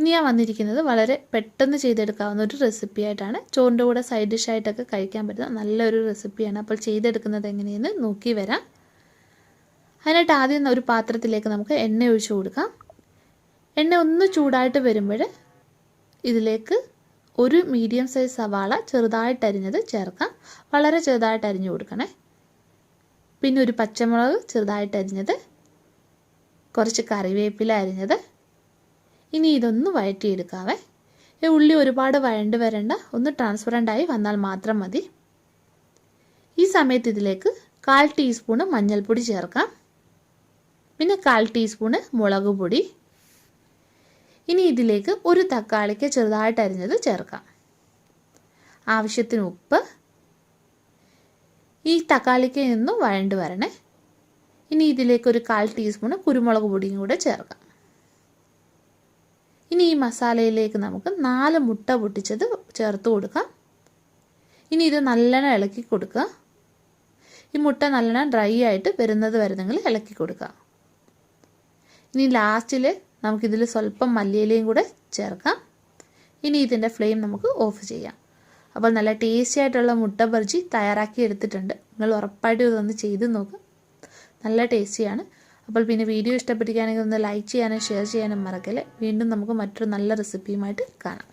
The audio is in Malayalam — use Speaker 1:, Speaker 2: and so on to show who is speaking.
Speaker 1: ഇനി ഞാൻ വന്നിരിക്കുന്നത് വളരെ പെട്ടെന്ന് ചെയ്തെടുക്കാവുന്ന ഒരു റെസിപ്പി ആയിട്ടാണ്. ചോറിൻ്റെ കൂടെ സൈഡ് ഡിഷായിട്ടൊക്കെ കഴിക്കാൻ പറ്റുന്ന നല്ലൊരു റെസിപ്പിയാണ്. അപ്പോൾ ചെയ്തെടുക്കുന്നത് എങ്ങനെയെന്ന് നോക്കി വരാം. അതിനായിട്ട് ആദ്യം ഒരു പാത്രത്തിലേക്ക് നമുക്ക് എണ്ണ ഒഴിച്ചു കൊടുക്കാം. എണ്ണ ഒന്ന് ചൂടായിട്ട് വരുമ്പോൾ ഇതിലേക്ക് ഒരു മീഡിയം സൈസ് സവാള ചെറുതായിട്ട് അരിഞ്ഞത് ചേർക്കാം. വളരെ ചെറുതായിട്ട് അരിഞ്ഞു കൊടുക്കണേ. പിന്നെ ഒരു പച്ചമുളക് ചെറുതായിട്ട് അരിഞ്ഞത്, കുറച്ച് കറിവേപ്പില അരിഞ്ഞത്. ഇനി ഇതൊന്ന് വഴറ്റിയെടുക്കാവേ. ഈ ഉള്ളി ഒരുപാട് വഴണ്ട് വരണ്ട, ഒന്ന് ട്രാൻസ്പെറൻ്റായി വന്നാൽ മാത്രം മതി. ഈ സമയത്ത് ഇതിലേക്ക് 1/4 ടീസ്പൂണ് മഞ്ഞൾപ്പൊടി ചേർക്കാം. പിന്നെ 1/4 ടീസ്പൂണ് മുളക് പൊടി. ഇനി ഇതിലേക്ക് ഒരു തക്കാളിക്ക് ചെറുതായിട്ട് അരിഞ്ഞത് ചേർക്കാം. ആവശ്യത്തിന് ഉപ്പ്. ഈ തക്കാളിക്ക് നിന്നും വഴണ്ട് വരണേ. ഇനി ഇതിലേക്ക് ഒരു 1/4 ടീസ്പൂണ് കുരുമുളക് പൊടിയും കൂടെ ചേർക്കാം. ഇനി ഈ മസാലയിലേക്ക് നമുക്ക് 4 മുട്ട പൊട്ടിച്ചത് ചേർത്ത് കൊടുക്കാം. ഇനി ഇത് നല്ലോണം ഇളക്കി കൊടുക്കുക. ഈ മുട്ട നല്ലോണം ഡ്രൈ ആയിട്ട് വരുന്നത് വരെ നിങ്ങൾ ഇളക്കി കൊടുക്കുക. ഇനി ലാസ്റ്റിൽ നമുക്കിതിൽ സ്വല്പം മല്ലിയിലയും കൂടെ ചേർക്കാം. ഇനി ഇതിൻ്റെ ഫ്ലെയിം നമുക്ക് ഓഫ് ചെയ്യാം. അപ്പോൾ നല്ല ടേസ്റ്റി ആയിട്ടുള്ള മുട്ട ബർജി തയ്യാറാക്കി എടുത്തിട്ടുണ്ട്. നിങ്ങൾ ഉറപ്പായിട്ടും ഇതൊന്ന് ചെയ്ത് നോക്കുക. നല്ല ടേസ്റ്റിയാണ്. അപ്പോൾ പിന്നെ വീഡിയോ ഇഷ്ടപ്പെട്ടിരിക്കുകയാണെങ്കിൽ ഒന്ന് ലൈക്ക് ചെയ്യാനും ഷെയർ ചെയ്യാനും മറക്കല്ലേ. വീണ്ടും നമുക്ക് മറ്റൊരു നല്ല റെസിപ്പിയുമായിട്ട് കാണാം.